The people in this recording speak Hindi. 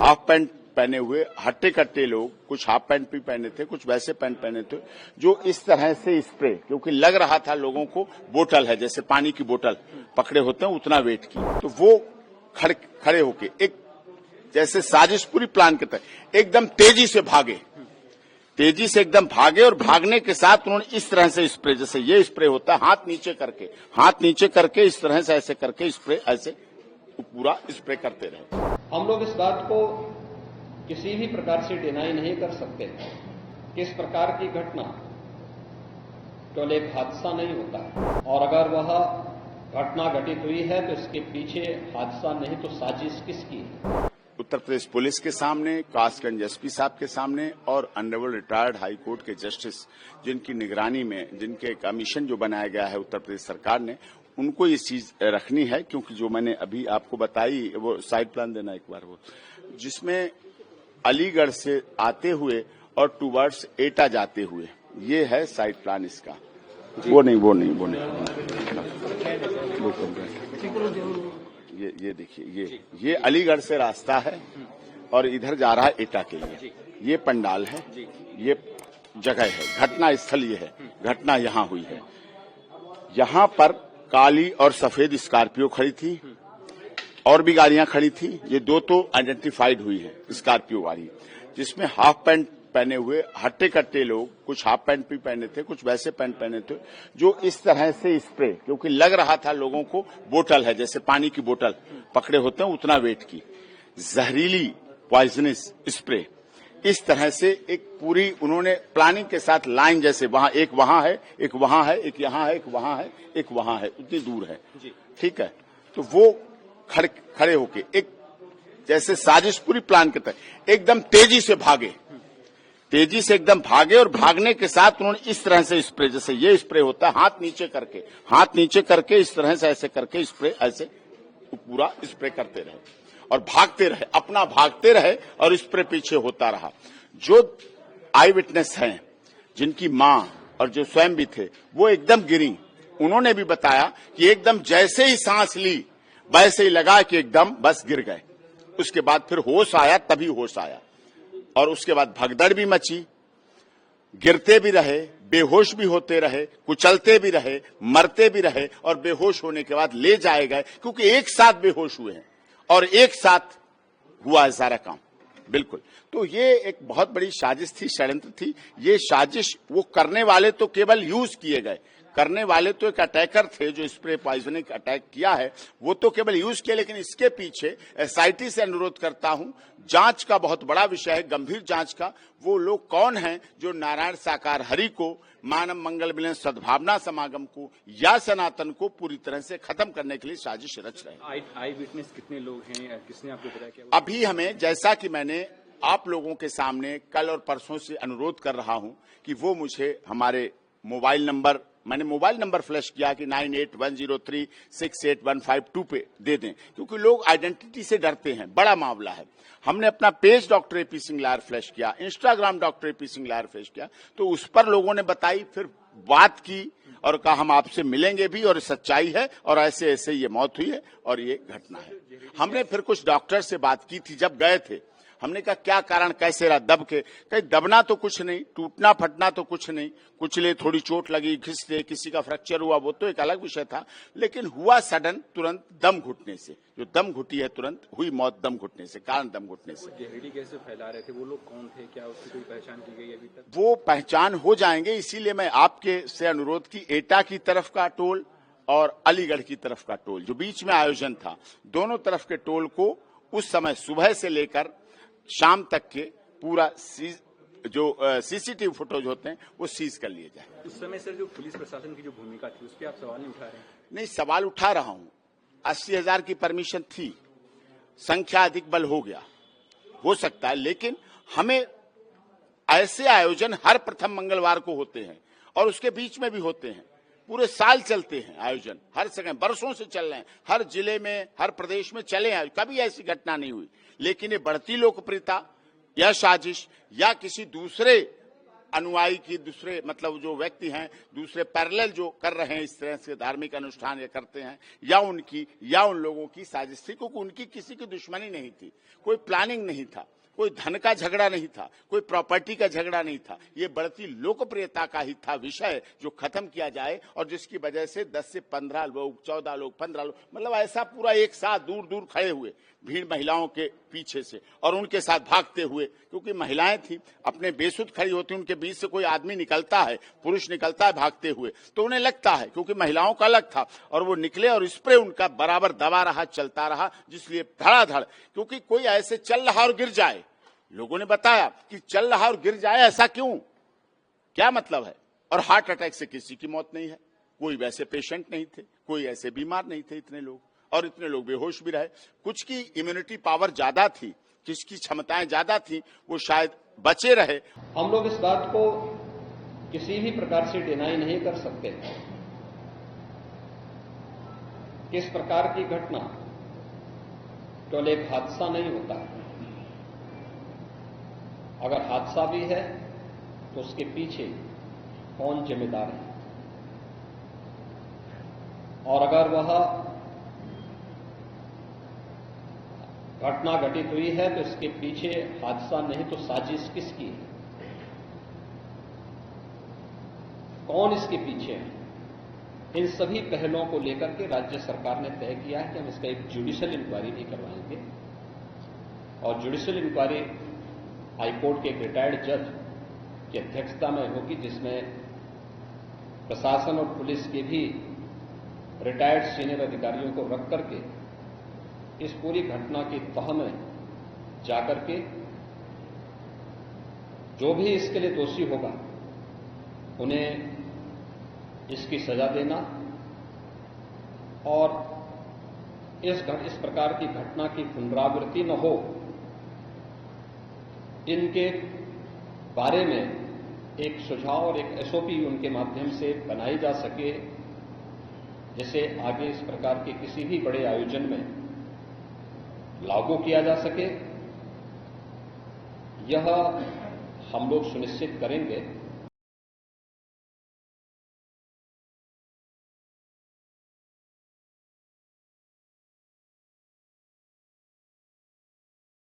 हाफ पैंट पहने हुए हट्टे कट्टे लोग, कुछ हाफ पैंट भी पहने थे, कुछ वैसे पैंट पहने थे, जो इस तरह से स्प्रे, क्योंकि लग रहा था लोगों को बोतल है, जैसे पानी की बोतल पकड़े होते हैं उतना वेट की, तो वो खड़े होके एक जैसे साजिश पूरी प्लान के तहत एकदम तेजी से एकदम भागे और भागने के साथ उन्होंने इस तरह से स्प्रे, जैसे ये स्प्रे होता है, हाथ नीचे करके इस तरह से ऐसे करके स्प्रे ऐसे पूरा स्प्रे करते रहे। हम लोग इस बात को किसी भी प्रकार से डिनाई नहीं कर सकते कि इस प्रकार की घटना केवल एक हादसा नहीं होता, और अगर वह घटना घटित हुई है तो इसके पीछे हादसा नहीं तो साजिश किसकी है। उत्तर प्रदेश पुलिस के सामने, कासगंज एसपी साहब के सामने और ऑनरेबल रिटायर्ड हाई कोर्ट के जस्टिस, जिनकी निगरानी में, जिनके कमीशन जो बनाया गया है उत्तर प्रदेश सरकार ने, उनको ये चीज रखनी है। क्योंकि जो मैंने अभी आपको बताई, वो साइड प्लान देना एक बार, वो जिसमें अलीगढ़ से आते हुए और टूवर्ड्स एटा जाते हुए, ये है साइड प्लान इसका। वो नहीं ये देखिए, ये अलीगढ़ से रास्ता है और इधर जा रहा है एटा के लिए। ये पंडाल है, ये जगह है, घटना स्थल ये है, घटना यहाँ हुई है। यहाँ पर काली और सफेद स्कॉर्पियो खड़ी थी, और भी गाड़ियां खड़ी थी। ये दो तो आइडेंटिफाइड हुई है, स्कॉर्पियो गाड़ी, जिसमें हाफ पैंट पहने हुए हट्टे कट्टे लोग, कुछ हाफ पैंट भी पहने थे, कुछ वैसे पैंट पहने थे, जो इस तरह से स्प्रे, क्योंकि लग रहा था लोगों को बोतल है, जैसे पानी की बोतल पकड़े होते हैं उतना वेट की, जहरीली पॉइजनस स्प्रे, इस तरह से एक पूरी उन्होंने प्लानिंग के साथ लाइन, जैसे एक वहां है, एक वहां है, एक यहाँ है, एक वहां है, एक वहां है, उतनी दूर है, ठीक है। तो वो खड़े होके एक जैसे साजिश पूरी प्लान के तहत एकदम तेजी से एकदम भागे और भागने के साथ उन्होंने इस तरह से स्प्रे, जैसे ये स्प्रे होता है, हाथ नीचे करके इस तरह से ऐसे करके स्प्रे ऐसे पूरा स्प्रे करते रहे और भागते रहे और स्प्रे पीछे होता रहा। जो आई विटनेस हैं, जिनकी मां और जो स्वयं भी थे, वो एकदम गिरी। उन्होंने भी बताया कि एकदम जैसे ही सांस ली वैसे ही लगा कि एकदम बस गिर गए। उसके बाद फिर होश आया, और उसके बाद भगदड़ भी मची, गिरते भी रहे, बेहोश भी होते रहे, कुचलते भी रहे, मरते भी रहे, और बेहोश होने के बाद ले जाए गए, क्योंकि एक साथ बेहोश हुए हैं और एक साथ हुआ है सारा काम, बिल्कुल। तो ये एक बहुत बड़ी साजिश थी, षड्यंत्र थी। ये साजिश, वो करने वाले तो केवल यूज किए गए, करने वाले तो एक अटैकर थे, जो स्प्रे पॉइजनिंग अटैक किया है, वो तो केवल यूज किया। लेकिन इसके पीछे एसआईटी से अनुरोध करता हूं, जांच का बहुत बड़ा विषय है, गंभीर जांच का। वो लोग कौन हैं जो नारायण साकार हरि को, मानव मंगल मिलन सद्भावना समागम को या सनातन को पूरी तरह से खत्म करने के लिए साजिश रच रहे हैं। आई विटनेस कितने लोग हैं, किसने आपको बताया क्या? अभी हमें, जैसा कि मैंने आप लोगों के सामने कल और परसों से अनुरोध कर रहा हूं कि वो मुझे हमारे मैंने मोबाइल नंबर फ्लैश किया कि 9810368152 पे दे दें, क्योंकि लोग आइडेंटिटी से डरते हैं, बड़ा मामला है। हमने अपना page doctor AP Singh liar flash किया, Instagram doctor AP Singh liar flash किया, तो उस पर लोगों ने बताई, फिर बात की और कहा हम आपसे मिलेंगे भी, और सच्चाई है, और ऐसे ऐसे ये मौत हुई है और ये घटना है। हमने फिर कुछ डॉक्टर से बात की थी जब गए थे। हमने कहा क्या कारण, कैसे रहा, दब के? कहीं दबना तो कुछ नहीं, टूटना फटना तो कुछ नहीं, कुचले, थोड़ी चोट लगी, घिसते, किसी का फ्रैक्चर हुआ, वो तो एक अलग विषय था, लेकिन हुआ सडन, तुरंत दम घुटने से। जो दम घुटी है, तुरंत हुई मौत दम घुटने से, कारण दम घुटने से। जहरीली कैसे फैला रहे थे वो लोग, कौन थे, क्या उसकी कोई पहचान की गई अभी तक? वो पहचान हो जाएंगे, इसीलिए मैं आपके से अनुरोध की, एटा की तरफ का टोल और अलीगढ़ की तरफ का टोल, जो बीच में आयोजन था, दोनों तरफ के टोल को उस समय सुबह से लेकर शाम तक के पूरा जो सीसीटीवी फुटेज होते हैं वो सीज कर लिए जाए। उस समय सर जो पुलिस प्रशासन की जो भूमिका थी, उस पर आप सवाल नहीं उठा रहे हैं? नहीं, सवाल उठा रहा हूं। 80,000 की परमिशन थी, संख्या अधिक बल हो गया, हो सकता है, लेकिन हमें ऐसे आयोजन हर प्रथम मंगलवार को होते हैं और उसके बीच में भी होते हैं, पूरे साल चलते हैं आयोजन, हर जगह बरसों से चल रहे हैं, हर जिले में, हर प्रदेश में चले हैं, कभी ऐसी घटना नहीं हुई। लेकिन ये बढ़ती लोकप्रियता या साजिश या किसी दूसरे अनुयायी की दूसरे मतलब जो व्यक्ति हैं दूसरे पैरेलल जो कर रहे हैं इस तरह से धार्मिक अनुष्ठान ये करते हैं या उन लोगों की साजिश थी, क्योंकि उनकी किसी की दुश्मनी नहीं थी, कोई प्लानिंग नहीं था, कोई धन का झगड़ा नहीं था, कोई प्रॉपर्टी का झगड़ा नहीं था। ये बढ़ती लोकप्रियता का ही था विषय जो खत्म किया जाए और जिसकी वजह से 10 से 15 लोग, 14 लोग, 15 लोग, मतलब ऐसा पूरा एक साथ दूर दूर खड़े हुए भीड़ महिलाओं के पीछे से और उनके साथ भागते हुए, क्योंकि महिलाएं थी अपने बेसुध खड़ी होती, उनके बीच से कोई आदमी निकलता है, पुरुष निकलता है भागते हुए, तो उन्हें लगता है क्योंकि महिलाओं का अलग था और वो निकले और स्प्रे उनका बराबर दबा रहा, चलता रहा, जिसलिए धड़ाधड़, क्योंकि कोई ऐसे चल रहा और गिर जाए, लोगों ने बताया कि चल रहा और गिर जाए, ऐसा क्यों, क्या मतलब है। और हार्ट अटैक से किसी की मौत नहीं है, कोई वैसे पेशेंट नहीं थे, कोई ऐसे बीमार नहीं थे, इतने लोग, और इतने लोग बेहोश भी रहे। कुछ की इम्यूनिटी पावर ज्यादा थी, किसकी क्षमताएं ज्यादा थी, वो शायद बचे रहे। हम लोग इस बात को किसी भी प्रकार से डिनाई नहीं कर सकते कि इस प्रकार की घटना केवल एक हादसा नहीं होता है। अगर हादसा भी है तो उसके पीछे कौन जिम्मेदार है, और अगर वह घटना घटित हुई है तो इसके पीछे हादसा नहीं तो साजिश किसकी है, कौन इसके पीछे है। इन सभी पहलुओं को लेकर के राज्य सरकार ने तय किया है कि हम इसका एक जुडिशियल इंक्वायरी भी करवाएंगे, और जुडिशियल इंक्वायरी हाईकोर्ट के एक रिटायर्ड जज की अध्यक्षता में होगी, जिसमें प्रशासन और पुलिस के भी रिटायर्ड सीनियर अधिकारियों को रख करके इस पूरी घटना की तह में जाकर के जो भी इसके लिए दोषी होगा उन्हें इसकी सजा देना और इस प्रकार की घटना की पुनरावृत्ति न हो, इनके बारे में एक सुझाव और एक एसओपी उनके माध्यम से बनाई जा सके, जिसे आगे इस प्रकार के किसी भी बड़े आयोजन में लागू किया जा सके। यह हम लोग सुनिश्चित करेंगे